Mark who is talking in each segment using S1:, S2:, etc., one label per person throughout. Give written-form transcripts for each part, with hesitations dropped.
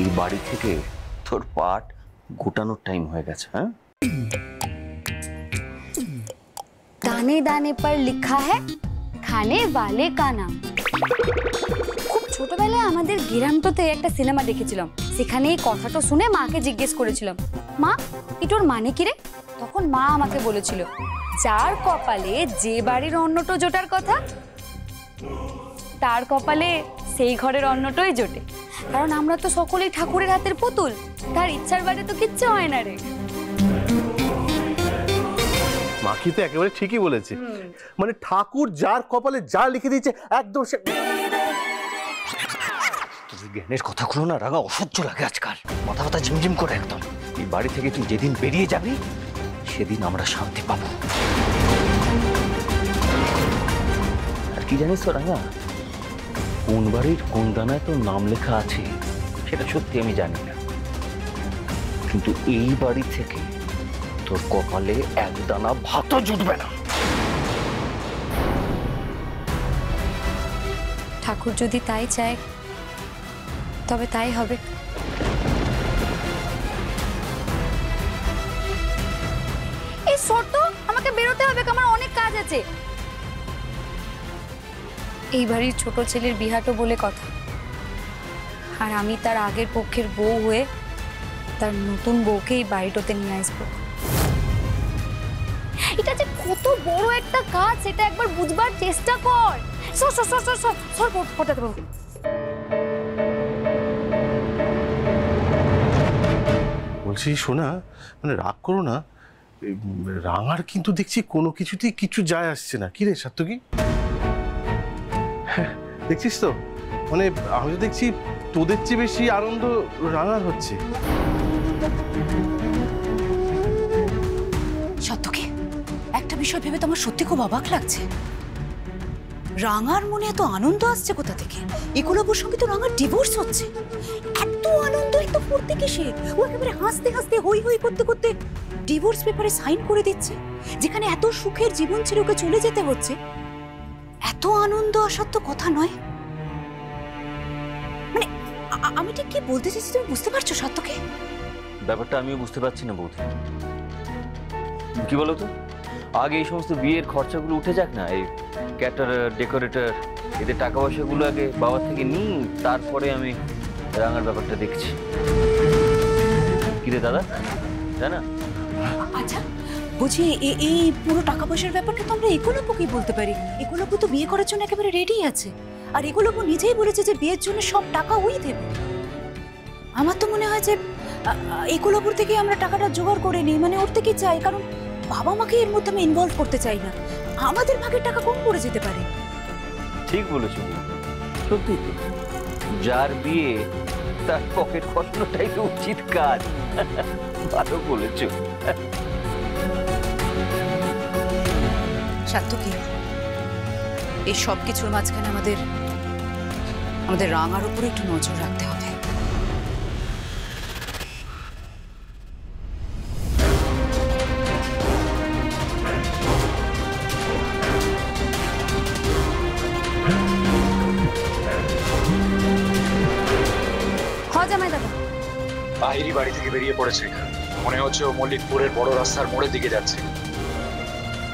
S1: এই বাড়ি থেকে তোর পাট গোটানোর টাইম হয়ে গেছে। হ্যাঁ,
S2: दाने दाने पर लिखा है खाने वाले का नाम। খুব ছোটবেলায় আমাদের গিরামটোতে একটা সিনেমা দেখেছিলাম, সেখানে এই কথাটা শুনে মাকে জিজ্ঞেস করেছিলাম, মা এটার মানে কি রে? তখন মা আমাকে বলেছিল, যার কপালে যে বাড়ির অন্নটো জোটার কথা তার কপালে সেই ঘরের অন্নটাই জোটে। কারণ আমরা তো সকলেই ঠাকুরের হাতের পুতুল, তার ইচ্ছার বাইরে তো কিচ্ছু হয় না রে।
S3: মাখি তো একেবারে ঠিকই বলেছে, মানে ঠাকুর যার কপালে যা লিখে দিয়েছে একদম সে।
S1: জ্ঞানের কথাগুলো না রাঙা অসহ্য লাগে আজকাল, মাথা মাথা ঝিমঝিম করে একদম। এই বাড়ি থেকে তুই যেদিন বেরিয়ে যাবি সেদিন আমরা শান্তি পাবো। আর কি জানিস তো রাঙা, কোন বাড়ির কোন দানায় তোর নাম লেখা আছে সেটা সত্যি আমি জানি না, কিন্তু এই বাড়ি থেকে তোর কপালে এক দানা ভাতও জুটবে না।
S2: ঠাকুর যদি তাই চায় তবে তাই হবে। এই ছোট, আমাকে বেরোতে হবে, আমার অনেক কাজ আছে। এই বাড়ির ছোট ছেলের বিহাটো বলে কথা, আর আমি তার আগের পক্ষের বউ হয়ে তার নতুন বউকে এই বাড়িটাতে নিয়ে আসবো। এটা যে কত বড় একটা কাজ সেটা একবার বুঝবার চেষ্টা কর। সর সর সর সর সর সর ফটাতে পারবো।
S3: বলছি শোনা, মানে রাগ করো না, রাঙার কিন্তু দেখছি কোনো কিছুতেই কিছু যায় আসছে না। কি রে সাত্তকী, দেখছিস তো, মানে আমি তো দেখছি তোদের চেয়ে বেশি আনন্দ রাঙার হচ্ছে।
S4: সাত্তকী, একটা বিষয় ভেবে তোমার সত্যি খুব অবাক লাগছে। রাঙার মনে এত আনন্দ আসছে কোথা থেকে? একলব্যর সঙ্গে তো রাঙার ডিভোর্স হচ্ছে, এত আনন্দ এত ফুর্তি কিসে? ও একেবারে হাসতে হাসতে হই হই করতে করতে ডিভোর্স পেপারে সাইন করে দিচ্ছে, যেখানে এত সুখের জীবন ছেড়ে ওকে চলে যেতে হচ্ছে। এত আনন্দ আসার তো কথা নয়। মানে আমি ঠিক কি বলতে চাইছি তুমি বুঝতে পারছো সাত্তকী?
S1: ব্যাপারটা আমিও বুঝতে পারছি না বৌদি। কি বলো তো, আগে এই সমস্ত বিয়ের খরচাগুলো উঠে যাক না, এই ক্যাটারার ডেকোরেটর এদের টাকা পয়সাগুলো আগে বাবার থেকে নিই, তারপরে আমি রাঙার ব্যাপারটা দেখছি। কি রে দাদা, তাই না?
S4: আচ্ছা বুঝি এই পুরো টাকা পয়সার ব্যাপারটা তো আমরা একলব্যকেই বলতে পারি। একলব্য তো বিয়ে করার জন্য একেবারে রেডি আছে, আর একলব্য নিজেই বলেছে যে বিয়ের জন্য সব টাকা ওই দেবে। আমার তো মনে হয় যে একলব্যর থেকে আমরা টাকাটা জোগাড় করে নিই, মানে ওর থেকে চাই, কারণ বাবা মাকে এর মধ্যে আমি ইনভলভ করতে চাই না। আমাদের ভাগের টাকা কম পড়ে যেতে পারে।
S1: ঠিক বলেছো, সত্যি তো, যার বিয়ে তার পকেট খরচটাই তো উচিত কাজ। ভালো বলেছো।
S4: সাত্তকী, এই সব কিছুর মাঝখানে আমাদের রাঙার উপরে একটু নজর রাখতে হবে।
S5: বাহিরি বাড়ি থেকে বেরিয়ে পড়েছে, মনে হচ্ছে ও মল্লিকপুরের বড় রাস্তার মোড়ের দিকে যাচ্ছে।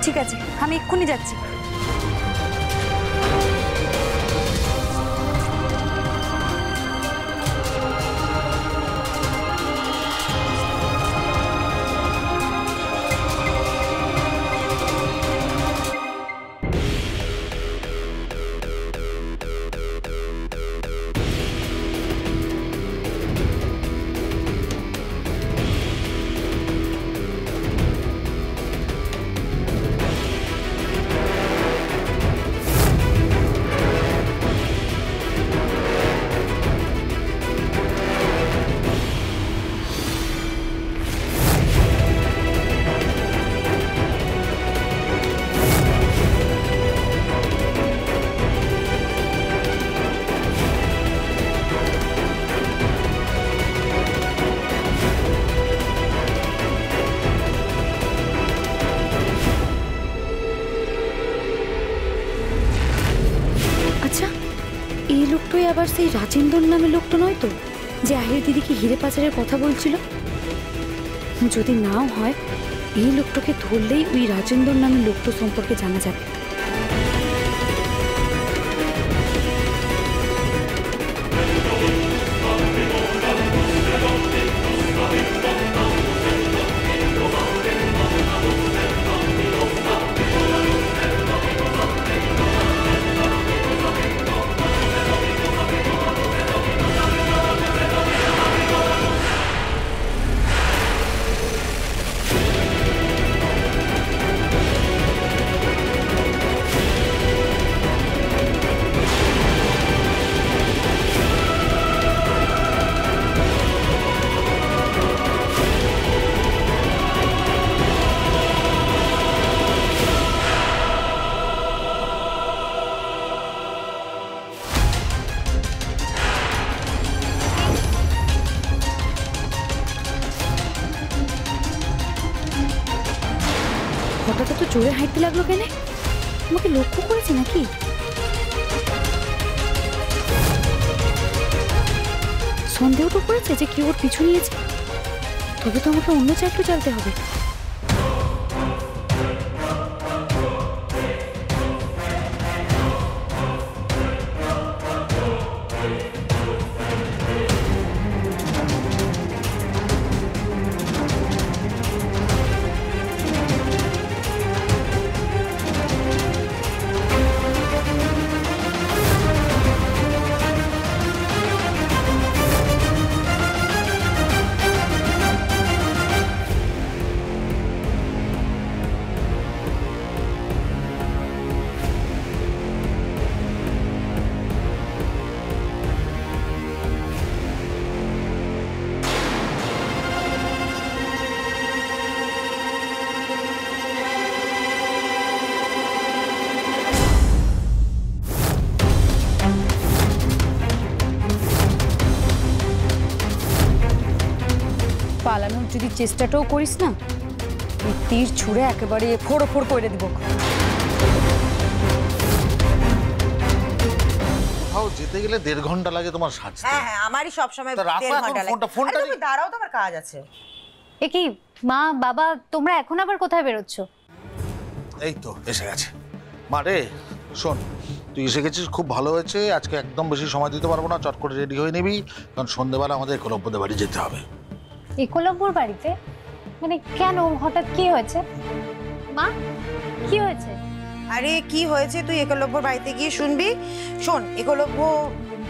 S2: ঠিক আছে, আমি এক্ষুনি যাচ্ছি।
S6: আবার সেই রাজেন্দ্র নামে লোকটা নয় তো?
S2: যে আহির দিদিকে হিরে পাচারের কথা বলছিল? যদি নাও হয়, এই লোকটাকে ধরলেই ওই রাজেন্দর নামের লোকটা সম্পর্কে জানা যাবে। হঠাৎ এত জোরে হাঁটতে লাগলো কেন? আমাকে লক্ষ্য করেছে নাকি? সন্দেহ তো করেছে যে কি ওর পিছু নিয়েছে। তবে তো আমাকে অন্য চাকরি চালতে হবে। পালানোর যদি চেষ্টাটাও করিস না, এই তীর ছুঁড়ে একেবারে ফোড় ফোড় করে দিব।
S6: কোথাও যেতে গেলে 1.5 ঘন্টা লাগে তোমার সাজতে।
S7: হ্যাঁ হ্যাঁ, আমারই সবসময়
S6: তা রাখো
S7: 1.5
S6: এখন
S7: ঘন্টা লাগে।
S6: ফোনটা
S7: আরে তুমি দাঁড়াও, তো আমার কাজ আছে।
S2: এ কি মা বাবা, তোমরা এখন আবার কোথায় বেরোচ্ছ?
S6: এই তো এসে গেছে। মা রে শোন, তুই এসে গেছিস, খুব ভালো হয়েছে। আজকে একদম বেশি সময় দিতে পারবো না, চট করে রেডি হয়ে নিবি, কারণ সন্ধ্যেবেলা আমাদের একলব্যদের বাড়ি যেতে হবে।
S2: একলব্যর বাড়িতে? মানে কেন, হঠাৎ কি হয়েছে মা? কি হয়েছে?
S7: আরে কি হয়েছে তুই একলব্যর বাড়িতে গিয়ে শুনবি। শোন, একলব্য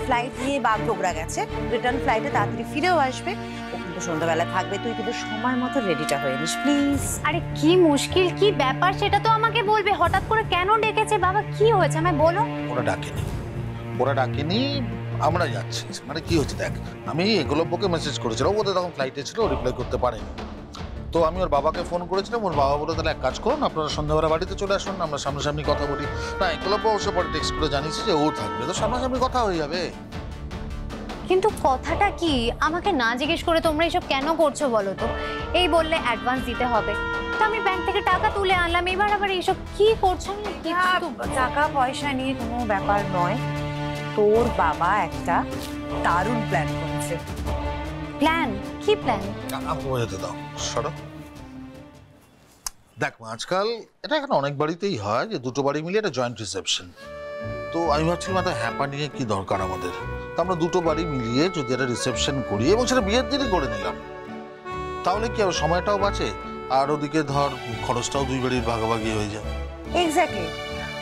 S7: ফ্লাইট নিয়ে বাগডোগরা গেছে, রিটার্ন ফ্লাইটে তাড়াতাড়ি ফিরেও আসবে। ও কিন্তু সন্ধ্যাবেলা থাকবে, তুই কিন্তু সময় মতো রেডিটা হয়ে নিস প্লিজ।
S2: আরে কি মুশকিল, কি ব্যাপার সেটা তো আমাকে বলবে। হঠাৎ করে কেন ডেকেছে বাবা, কি হয়েছে আমায় বলো।
S6: ওরা ডাকেনি, আমরা যাচ্ছি। মানে কি হচ্ছে দেখ, আমি একলব্যকে মেসেজ করেছিলাম, ওদের তখন ফ্লাইটে ছিল, রিপ্লাই করতে পারেনি। তো আমি ওর বাবাকে ফোন করেছিলাম, ওর বাবা বলে তাহলে এক কাজ করুন, আপনারা সন্ধ্যাবেলা বাড়িতে চলে আসুন, আমরা সামনাসামনি কথা বলি। না, একলব্য অবশ্য পরে টেক্সট করে জানিয়েছি যে ও থাকবে, তো সামনাসামনি কথা হয়ে যাবে।
S2: কিন্তু কথাটা কি, আমাকে না জিজ্ঞেস করে তোমরা এসব কেন করছো বলো তো? এই বললে অ্যাডভান্স দিতে হবে, তো আমি ব্যাংক থেকে টাকা তুলে আনলাম, এবার আবার এইসব কি করছো?
S7: টাকা পয়সা নিয়ে কোনো ব্যাপার নয়, তোর বাবা একটা দারুণ প্ল্যান করেছে।
S2: প্ল্যান? কি প্ল্যান?
S6: আমাকে বোঝাতে দাও, সরো। দেখ মা, আজকাল এটা এখন অনেক বাড়িতেই হয় যে দুটো বাড়ি মিলিয়ে একটা জয়েন্ট রিসেপশন। তো আমি ভাবছিলাম একটা হ্যাপা নিয়ে কি দরকার আমাদের, তো আমরা দুটো বাড়ি মিলিয়ে যদি একটা রিসেপশন করি এবং সেটা বিয়ের দিনই করে নিলাম, তাহলে কি হবে, সময়টাও বাঁচে, আর ওদিকে ধর খরচটাও দুই বাড়ির ভাগাভাগি হয়ে যায়।
S7: এক্স্যাক্টলি,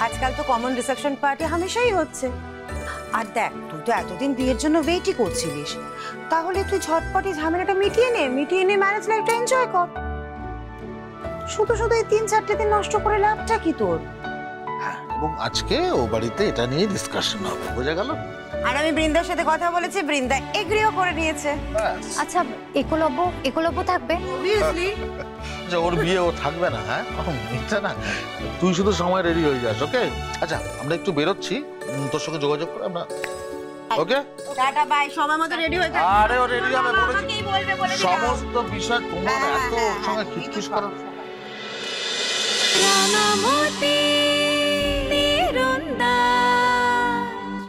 S7: আজকাল তো কমন রিসেপশন পার্টি হামেশাই হচ্ছে। আর দেখ, তুই তো এতদিন বিয়ের জন্য ওয়েটই করছিলিস, তাহলে তুই ঝটপটি ঝামেলাটা মিটিয়ে নে ম্যারেজ লাইফটা এনজয় কর। শুধু শুধু এই 3-4 দিন নষ্ট করে লাভটা কি তোর?
S6: হ্যাঁ, এবং আজকে ও বাড়িতে এটা নিয়ে ডিসকাশন হবে, বোঝা গেল?
S7: আর আমি বৃন্দার সাথে কথা বলেছি, বৃন্দা এগ্রিও করে নিয়েছে।
S2: আচ্ছা, একলব্য থাকবে?
S7: অবভিয়াসলি।
S6: যে ওর বিয়ে ও থাকবে না? হ্যাঁ, এটা না, তুই শুধু সময় রেডি হয়ে যাস, ওকে? আচ্ছা, আমরা একটু বেরোচ্ছি, তোর সঙ্গে যোগাযোগ করে আমরা। ওকে,
S7: টাটা বাই, সময় মতো রেডি হয়ে থাক।
S6: আরে ও রেডি হবে,
S7: আমাকেই বলবে, বলে দিলাম।
S6: সমস্ত বিষয় তোমার এত ওর সঙ্গে খিটখিট করার।
S2: রাঙামতি